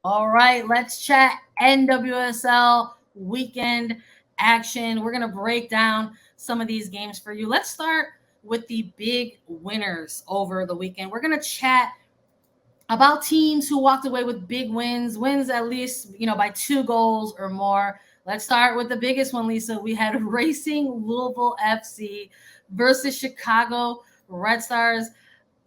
All right, let's chat NWSL weekend action. We're going to break down some of these games for you. Let's start with the big winners over the weekend. We're going to chat about teams who walked away with big wins at least, by 2 goals or more. Let's start with the biggest one, Lisa. We had Racing Louisville FC versus Chicago Red Stars.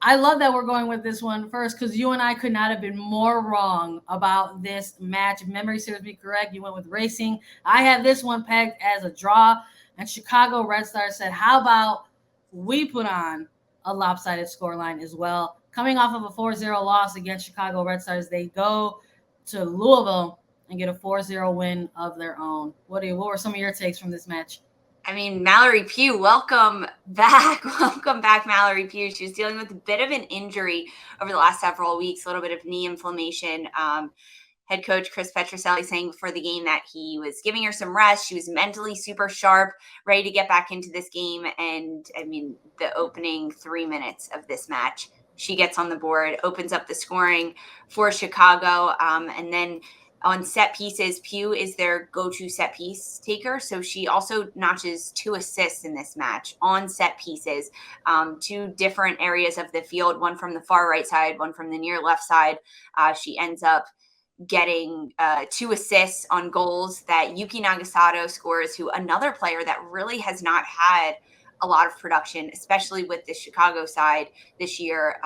I love that we're going with this one first because you and I could not have been more wrong about this match. If memory serves me correct, you went with Racing. I had this one pegged as a draw, and Chicago Red Stars said, "How about we put on a lopsided scoreline as well?" Coming off of a 4-0 loss against Chicago Red Stars, they go to Louisville and get a 4-0 win of their own. What were some of your takes from this match? I mean, Mallory Pugh, welcome back. Welcome back, Mallory Pugh. She was dealing with a bit of an injury over the last several weeks, a little bit of knee inflammation. Head coach Chris Petroselli saying before the game that he was giving her some rest. She was mentally super sharp, ready to get back into this game. And I mean, the opening 3 minutes of this match, she gets on the board, opens up the scoring for Chicago. And then on set pieces, Pugh is their go-to set piece taker. So she also notches 2 assists in this match on set pieces, 2 different areas of the field, one from the far right side, one from the near left side. She ends up getting 2 assists on goals that Yuki Nagasato scores, who another player that really has not had a lot of production, especially with the Chicago side this year,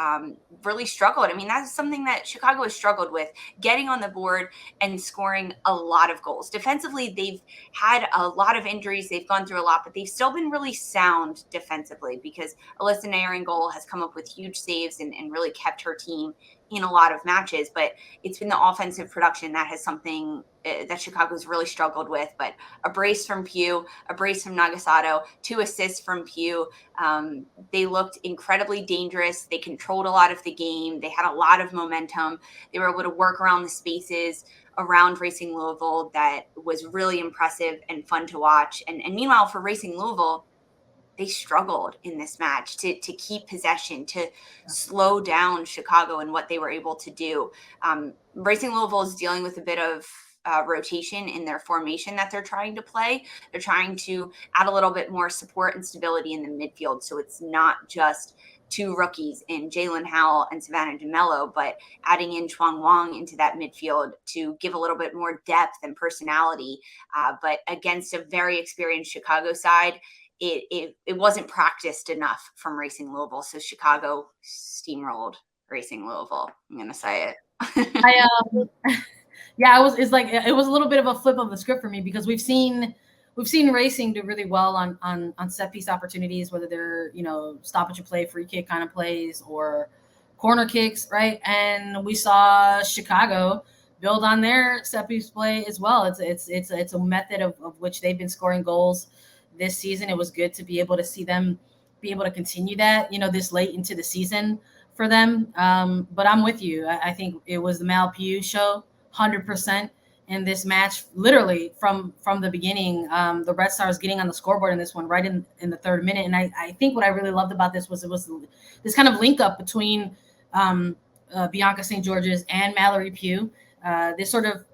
really struggled. I mean, that's something that Chicago has struggled with, getting on the board and scoring a lot of goals. Defensively, they've had a lot of injuries. They've gone through a lot, but they've still been really sound defensively because Alyssa Nair in goal has come up with huge saves and really kept her team in a lot of matches. But it's been the offensive production that has something that Chicago's really struggled with. But a brace from Pugh, a brace from Nagasato, 2 assists from Pugh. They looked incredibly dangerous. They controlled a lot of the game. They had a lot of momentum. They were able to work around the spaces around Racing Louisville that was really impressive and fun to watch. And meanwhile, for Racing Louisville, they struggled in this match to keep possession, to slow down Chicago and what they were able to do. Racing Louisville is dealing with a bit of rotation in their formation that they're trying to play. They're trying to add a little bit more support and stability in the midfield. So it's not just 2 rookies in Jalen Howell and Savannah DeMello, but adding in Chuang Wang into that midfield to give a little bit more depth and personality. But against a very experienced Chicago side, it wasn't practiced enough from Racing Louisville. So Chicago steamrolled Racing Louisville. I'm going to say it. I Yeah, it was a little bit of a flip of the script for me because we've seen Racing do really well on set piece opportunities, whether they're stoppage and play, free kick kind of plays, or corner kicks, right? And we saw Chicago build on their set piece play as well. It's a method of which they've been scoring goals this season. It was good to be able to see them be able to continue that, this late into the season for them. But I'm with you. I think it was the Mal Pugh show, 100% in this match. Literally from the beginning, the Red Stars getting on the scoreboard in this one right in the 3rd minute. And I think what I really loved about this was it was this kind of link up between Bianca St. George's and Mallory Pugh. This sort of,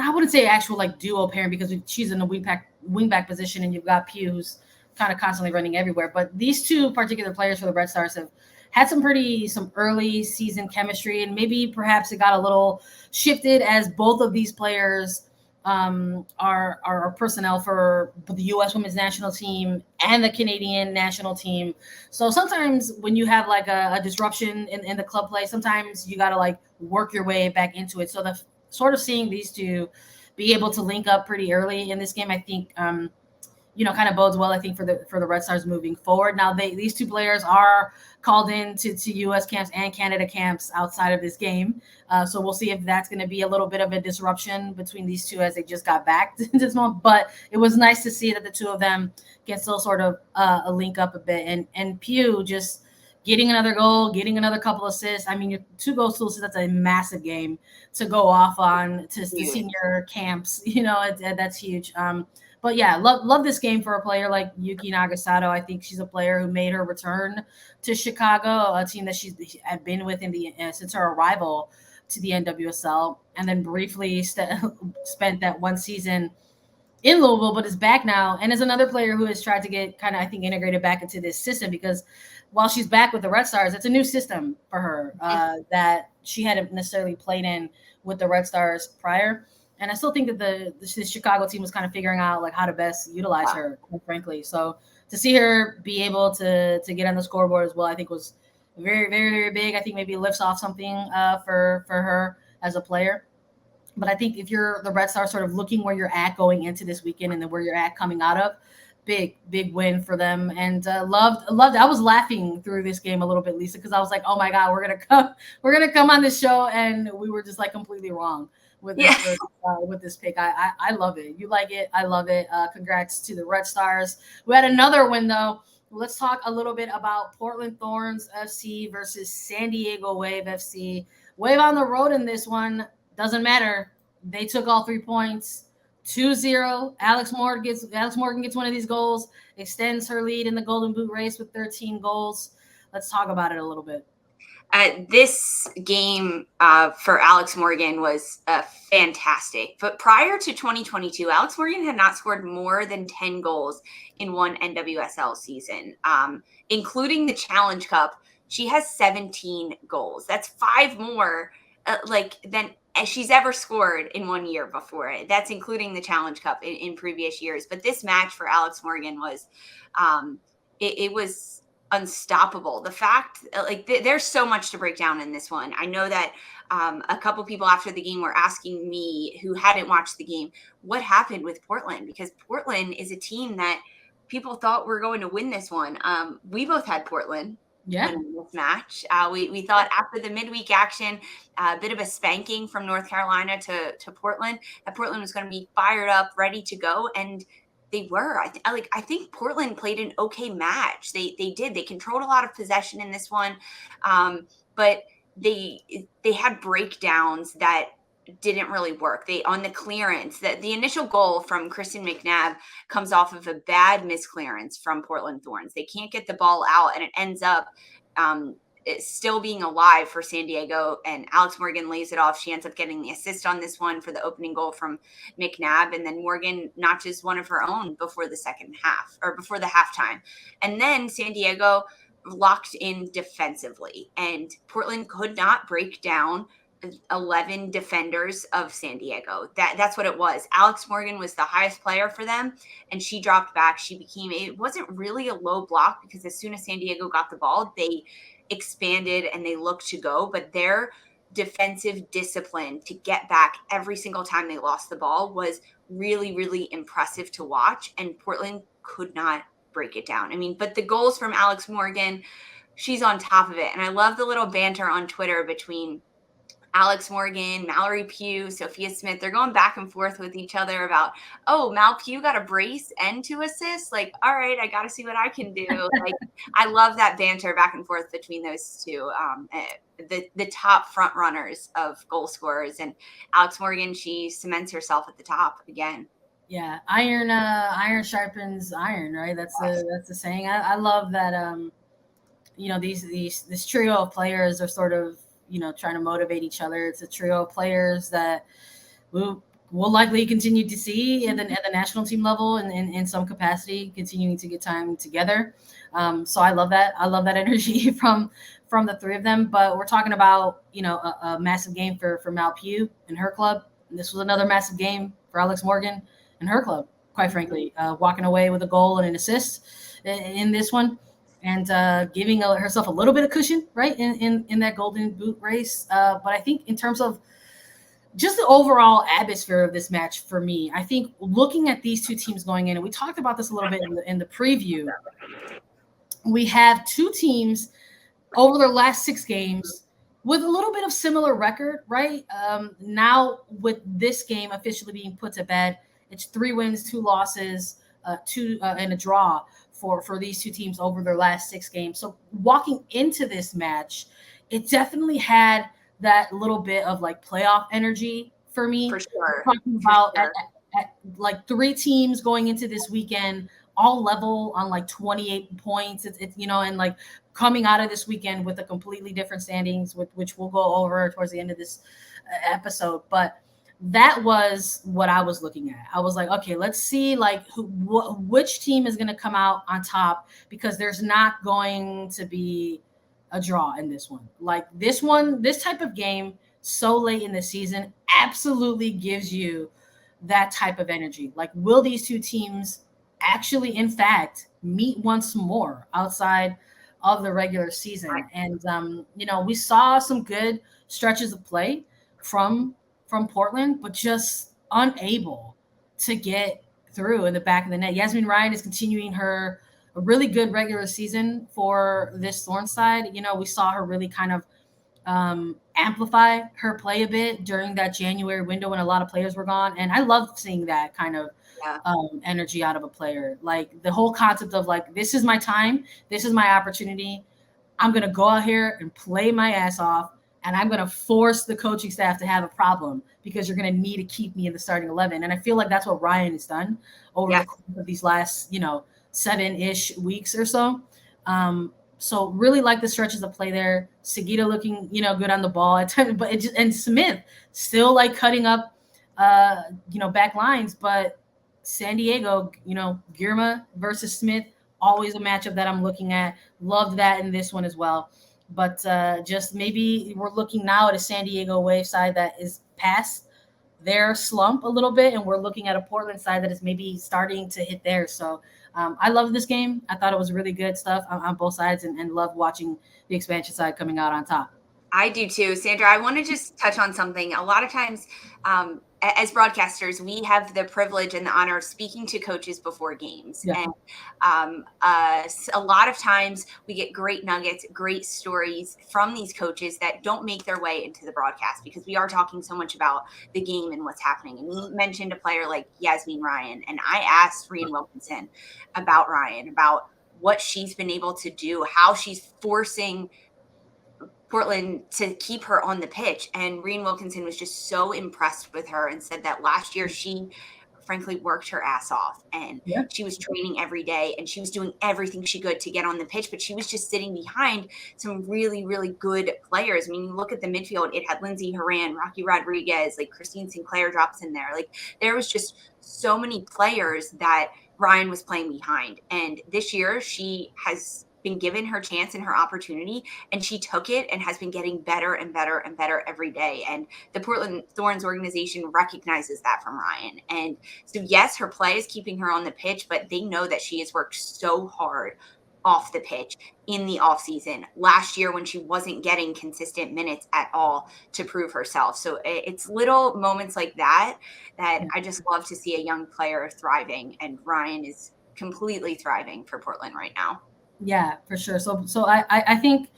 I wouldn't say actual like duo pairing because she's in a wingback position and you've got Pugh who's kind of constantly running everywhere. But these 2 particular players for the Red Stars have had some early season chemistry, and maybe perhaps it got a little shifted as both of these players are personnel for the U.S. Women's National Team and the Canadian National Team. So sometimes when you have like a disruption in the club play, sometimes you got to like work your way back into it. So the sort of seeing these 2 be able to link up pretty early in this game, I think, kind of bodes well, I think, for the Red Stars moving forward. Now, these 2 players are called in to U.S. camps and Canada camps outside of this game. So we'll see if that's going to be a little bit of a disruption between these 2 as they just got back to this moment. But it was nice to see that the 2 of them can still sort of a link up a bit. And Pugh just getting another goal, getting another couple assists. I mean, your 2 goals, 2 assists, that's a massive game to go off on to the senior camps. That's huge. But yeah, love this game for a player like Yuki Nagasato. I think she's a player who made her return to Chicago, a team that she's been with since her arrival to the NWSL and then briefly spent that one season in Louisville, but is back now and is another player who has tried to get kind of, I think, integrated back into this system, because while she's back with the Red Stars, it's a new system for her that she hadn't necessarily played in with the Red Stars prior. And I still think that the Chicago team was kind of figuring out like how to best utilize her, quite frankly. So to see her be able to get on the scoreboard as well, I think was very, very, very big. I think maybe lifts off something for her as a player. But I think if you're the Red Stars sort of looking where you're at going into this weekend and then where you're at coming out of, big win for them. And loved. I was laughing through this game a little bit, Lisa, because I was like, oh my God, we're gonna come on this show, and we were just like completely wrong with this pick. I love it. You like it, I love it. Congrats to the Red Stars. We had another win though. Let's talk a little bit about Portland Thorns FC versus San Diego Wave FC. Wave on the road in this one. Doesn't matter. They took all 3 points. 2-0. Alex Morgan gets one of these goals, extends her lead in the Golden Boot race with 13 goals. Let's talk about it a little bit. This game for Alex Morgan was fantastic. But prior to 2022, Alex Morgan had not scored more than 10 goals in one NWSL season, including the Challenge Cup. She has 17 goals. That's 5 more than she's ever scored in 1 year before. That's including the Challenge Cup in previous years. But this match for Alex Morgan was, it was unstoppable. The fact, there's so much to break down in this one. I know that a couple people after the game were asking me, who hadn't watched the game, what happened with Portland? Because Portland is a team that people thought were going to win this one. We both had Portland. Yeah. In this match. We thought after the midweek action, a bit of a spanking from North Carolina to Portland, that Portland was going to be fired up, ready to go. And they were. I think Portland played an okay match. They did. They controlled a lot of possession in this one. But they had breakdowns that didn't really work. On the clearance, that the initial goal from Kristen McNabb comes off of a bad misclearance from Portland Thorns. They can't get the ball out, and it ends up still being alive for San Diego, and Alex Morgan lays it off. She ends up getting the assist on this one for the opening goal from McNabb, and then Morgan notches one of her own before the second half, or before the halftime. And then San Diego locked in defensively, and Portland could not break down 11 defenders of San Diego. That's what it was. Alex Morgan was the highest player for them, and she dropped back. It wasn't really a low block, because as soon as San Diego got the ball, they expanded and they looked to go, but their defensive discipline to get back every single time they lost the ball was really, really impressive to watch, and Portland could not break it down. But the goals from Alex Morgan, she's on top of it. And I love the little banter on Twitter between Alex Morgan, Mallory Pugh, Sophia Smith. They're going back and forth with each other about, oh, Mal Pugh got a brace and 2 assists. All right, I got to see what I can do. I love that banter back and forth between those two, the top front runners of goal scorers. And Alex Morgan, she cements herself at the top again. Yeah, iron sharpens iron, right? That's the saying. I love that. This trio of players are sort of, trying to motivate each other. It's a trio of players that we'll likely continue to see at the national team level and in some capacity, continuing to get time together. So I love that. I love that energy from the 3 of them. But we're talking about, a massive game for Mal Pugh and her club. And this was another massive game for Alex Morgan and her club, quite frankly, walking away with a goal and an assist in this one. And giving herself a little bit of cushion, right, in that Golden Boot race. But I think in terms of just the overall atmosphere of this match, for me, I think looking at these 2 teams going in, and we talked about this a little bit in the preview, we have 2 teams over their last 6 games with a little bit of similar record, right? Now with this game officially being put to bed, it's 3 wins, 2 losses, 2 and a draw for these 2 teams over their last 6 games. So walking into this match, it definitely had that little bit of playoff energy for me. For sure. We're talking about at 3 teams going into this weekend all level on like 28 points. It's and like coming out of this weekend with a completely different standings, which we'll go over towards the end of this episode. But that was what I was looking at. I was like, okay, let's see like which team is going to come out on top, because there's not going to be a draw in this one. Like this type of game so late in the season absolutely gives you that type of energy. Like, will these two teams actually, in fact, meet once more outside of the regular season? And we saw some good stretches of play from Portland, but just unable to get through in the back of the net. Yasmin Ryan is continuing a really good regular season for this Thorns side. We saw her really kind of amplify her play a bit during that January window when a lot of players were gone. And I love seeing that kind of energy out of a player. Like the whole concept of like, this is my time. This is my opportunity. I'm going to go out here and play my ass off. And I'm going to force the coaching staff to have a problem, because you're going to need to keep me in the starting 11. And I feel like that's what Ryan has done over the course of these last, 7-ish weeks or so. So really like the stretches of play there. Seguida looking, good on the ball, and Smith still like cutting up, back lines. But San Diego, Girma versus Smith, always a matchup that I'm looking at. Loved that in this one as well. But just maybe we're looking now at a San Diego Wave side that is past their slump a little bit, and we're looking at a Portland side that is maybe starting to hit theirs. So I love this game. I thought it was really good stuff on both sides, and love watching the expansion side coming out on top. I do too. Sandra, I want to just touch on something. A lot of times, as broadcasters, we have the privilege and the honor of speaking to coaches before games. Yeah. And a lot of times we get great nuggets, great stories from these coaches that don't make their way into the broadcast, because we are talking so much about the game and what's happening. And you mentioned a player like Yasmin Ryan, and I asked Rhian Wilkinson about Ryan, about what she's been able to do, how she's forcing Portland to keep her on the pitch. And Rhian Wilkinson was just so impressed with her and said that last year she frankly worked her ass off, and she was training every day, and she was doing everything she could to get on the pitch, but she was just sitting behind some really, really good players. I mean, you look at the midfield, it had Lindsay Horan, Rocky Rodriguez, like Christine Sinclair drops in there. Like there was just so many players that Ryan was playing behind. And this year she has been given her chance and her opportunity, and she took it and has been getting better and better and better every day. And the Portland Thorns organization recognizes that from Ryan. And so yes, her play is keeping her on the pitch, but they know that she has worked so hard off the pitch in the off season last year when she wasn't getting consistent minutes at all to prove herself. So it's little moments like that I just love to see a young player thriving, and Ryan is completely thriving for Portland right now. Yeah, for sure. So I think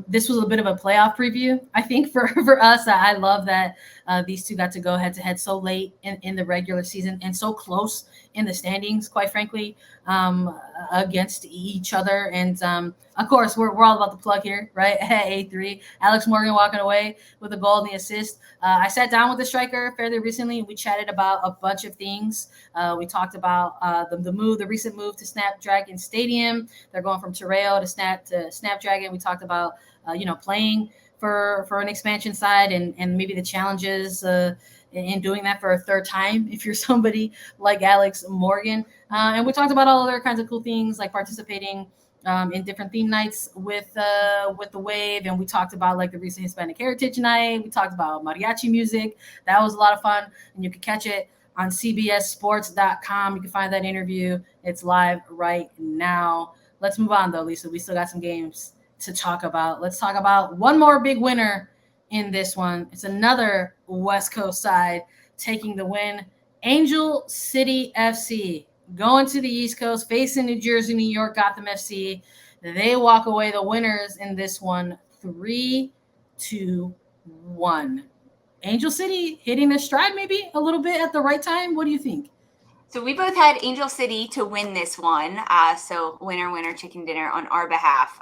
this was a bit of a playoff preview. I think for us, I love that these two got to go head to head so late in the regular season and so close in the standings, quite frankly, against each other. And of course, we're all about the plug here, right? At A3, Alex Morgan walking away with a goal and the assist. I sat down with the striker fairly recently, and we chatted about a bunch of things. We talked about the recent move to Snapdragon Stadium. They're going from Terrell to Snapdragon. We talked about playing for an expansion side and maybe the challenges in doing that for a third time if you're somebody like Alex Morgan. And we talked about all other kinds of cool things like participating in different theme nights with the Wave. And we talked about like the recent Hispanic Heritage Night. We talked about mariachi music. That was a lot of fun. And you can catch it on CBSSports.com. You can find that interview. It's live right now. Let's move on though, Lisa. We still got some games to talk about. Let's talk about one more big winner in this one. It's another West Coast side taking the win. Angel City FC going to the East Coast, facing New Jersey, New York, Gotham FC. They walk away the winners in this one, 3-1. Angel City hitting their stride maybe a little bit at the right time. What do you think? So we both had Angel City to win this one. So winner, chicken dinner on our behalf.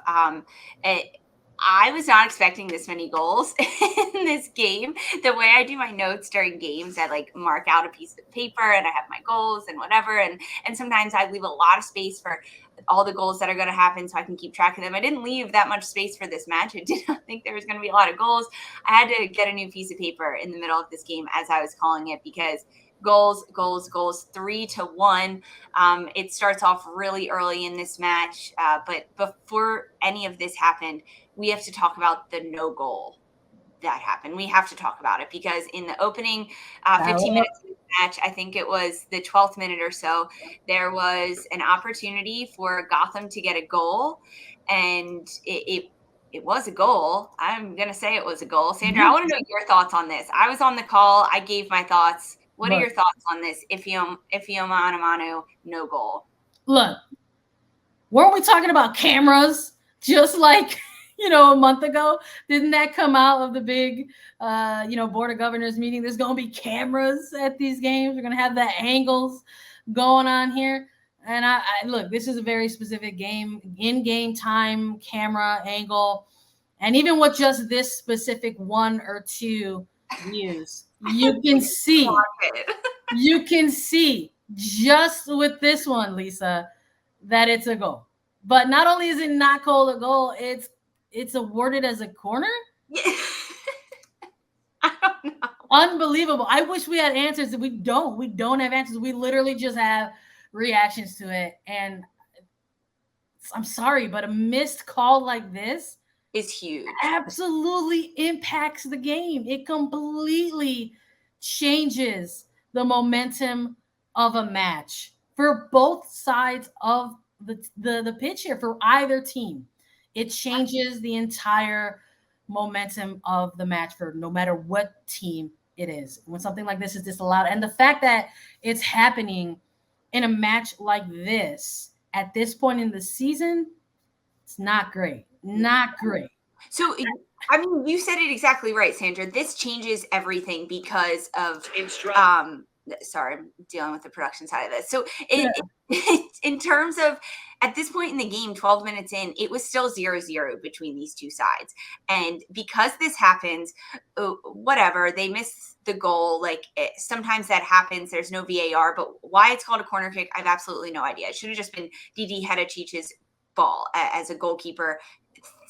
I was not expecting this many goals in this game. The way I do my notes during games, I like mark out a piece of paper and I have my goals and whatever. And sometimes I leave a lot of space for all the goals that are going to happen so I can keep track of them. I didn't leave that much space for this match. I did not think there was going to be a lot of goals. I had to get a new piece of paper in the middle of this game as I was calling it because goals, 3-1. It starts off really early in this match. But before any of this happened, we have to talk about the no goal that happened. We have to talk about it because in the opening 15 minutes of the match, I think it was the 12th minute or so, there was an opportunity for Gotham to get a goal, and it was a goal. I'm going to say it was a goal. Sandra, I want to know your thoughts on this. I was on the call. I gave my thoughts. What are your thoughts on this? Ifeoma Onumonu, no goal. Look, weren't we talking about cameras just like, a month ago? Didn't that come out of the big, Board of Governors meeting? There's going to be cameras at these games. We're going to have the angles going on here. And I look, this is a very specific game, in-game time, camera angle. And even with just this specific 1 or 2 views, you can see just with this one, Lisa, that it's a goal. But not only is it not called a goal, it's awarded as a corner. I don't know. Unbelievable. I wish we had answers. We don't have answers. We literally just have reactions to it. And I'm sorry, but a missed call like this is huge. Absolutely impacts the game. It completely changes the momentum of a match for both sides of the pitch here, for either team. It changes the entire momentum of the match for no matter what team it is when something like this is disallowed. And the fact that it's happening in a match like this at this point in the season, it's not great. Not great. So, I mean, you said it exactly right, Sandra. This changes everything because of sorry, I'm dealing with the production side of this. So in terms of at this point in the game, 12 minutes in, it was still 0-0 between these two sides. And because this happens, whatever, they miss the goal. Like sometimes that happens. There's no VAR, but why it's called a corner kick, I have absolutely no idea. It should have just been Didi Hedachic's ball as a goalkeeper,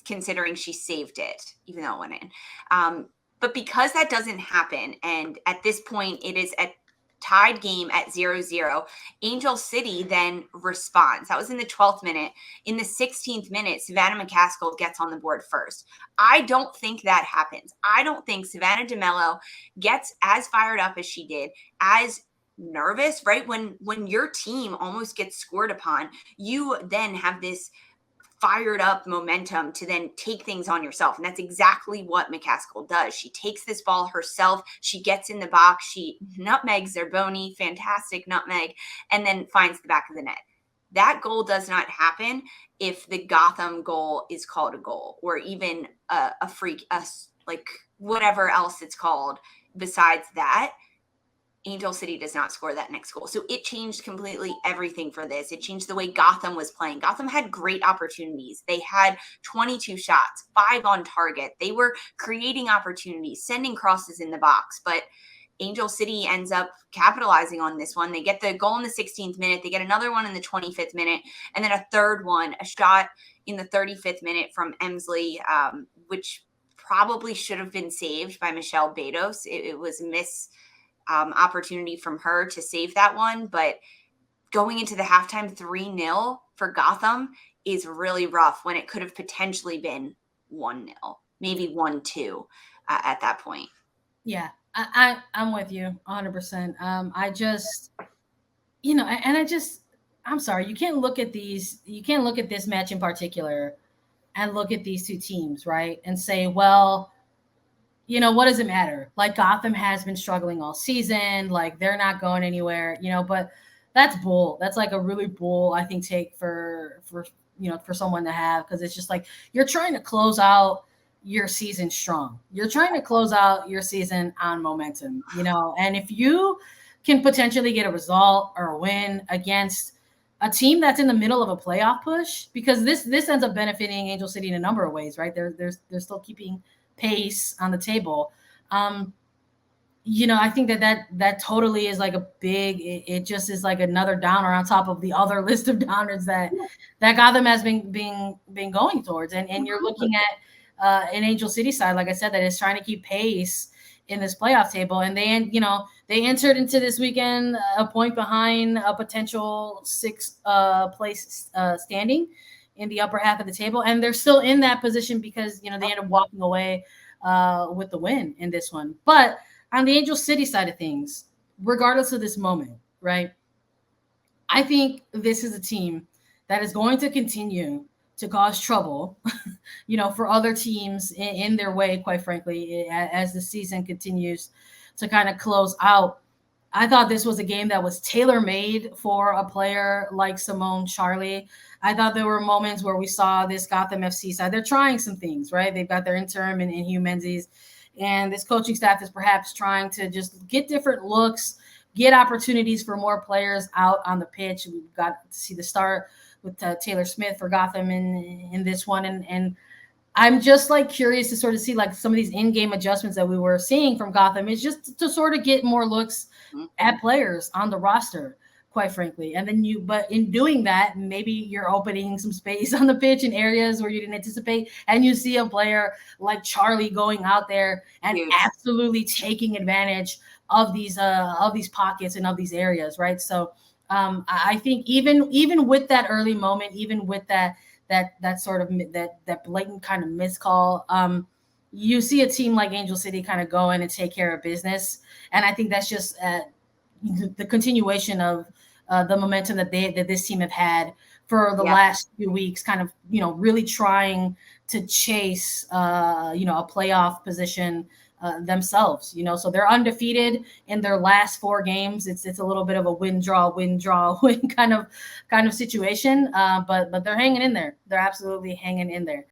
considering she saved it, even though it went in. But because that doesn't happen, and at this point it is a tied game at 0-0, Angel City then responds. That was in the 12th minute. In the 16th minute, Savannah McCaskill gets on the board first. I don't think that happens. I don't think Savannah DeMello gets as fired up as she did, as nervous, right? When your team almost gets scored upon, you then have this fired up momentum to then take things on yourself. And that's exactly what McCaskill does. She takes this ball herself. She gets in the box. She nutmegs Zerboni, fantastic nutmeg, and then finds the back of the net. That goal does not happen if the Gotham goal is called a goal, or even a freak, like whatever else it's called besides that. Angel City does not score that next goal. So it changed completely everything for this. It changed the way Gotham was playing. Gotham had great opportunities. They had 22 shots, 5 on target. They were creating opportunities, sending crosses in the box. But Angel City ends up capitalizing on this one. They get the goal in the 16th minute. They get another one in the 25th minute. And then a third one, a shot in the 35th minute from Emsley, which probably should have been saved by Michelle Betos. It was a miss opportunity from her to save that one. But going into the halftime 3-0 for Gotham is really rough when it could have potentially been 1-0, maybe 1-2 at that point. Yeah, I'm with you 100%. I'm sorry, you can't look at this match in particular and look at these two teams, right? And say, well, what does it matter? Like, Gotham has been struggling all season. Like, they're not going anywhere, but that's bull. That's like a really bull, I think, take for someone to have, because it's just like you're trying to close out your season strong. You're trying to close out your season on momentum, and if you can potentially get a result or a win against a team that's in the middle of a playoff push, because this ends up benefiting Angel City in a number of ways, right? They're still keeping pace on the table. I think that totally is like a big, it just is like another downer on top of the other list of downers that Gotham has been going towards. And you're looking at an Angel City side, like I said, that is trying to keep pace in this playoff table. And they entered into this weekend a point behind a potential sixth place standing in the upper half of the table. And they're still in that position because, they end up walking away with the win in this one. But on the Angel City side of things, regardless of this moment, right, I think this is a team that is going to continue to cause trouble, for other teams in their way, quite frankly, as the season continues to kind of close out. I thought this was a game that was tailor-made for a player like Simone Charlie. I thought there were moments where we saw this Gotham FC side. They're trying some things, right? They've got their interim in Hugh Menzies. And this coaching staff is perhaps trying to just get different looks, get opportunities for more players out on the pitch. We've got to see the start with Taylor Smith for Gotham in this one. And I'm just like curious to sort of see like some of these in-game adjustments that we were seeing from Gotham is just to sort of get more looks at players on the roster, quite frankly. And then but in doing that, maybe you're opening some space on the pitch in areas where you didn't anticipate. And you see a player like Charlie going out there and absolutely taking advantage of these pockets and of these areas. Right. So I think even with that early moment, even with that sort of that blatant kind of miscall, you see a team like Angel City kind of go in and take care of business. And I think that's just the continuation of the momentum that this team have had for the last few weeks, kind of, really trying to chase, a playoff position themselves, so they're undefeated in their last 4 games. It's a little bit of a win kind of situation, but they're hanging in there. They're absolutely hanging in there.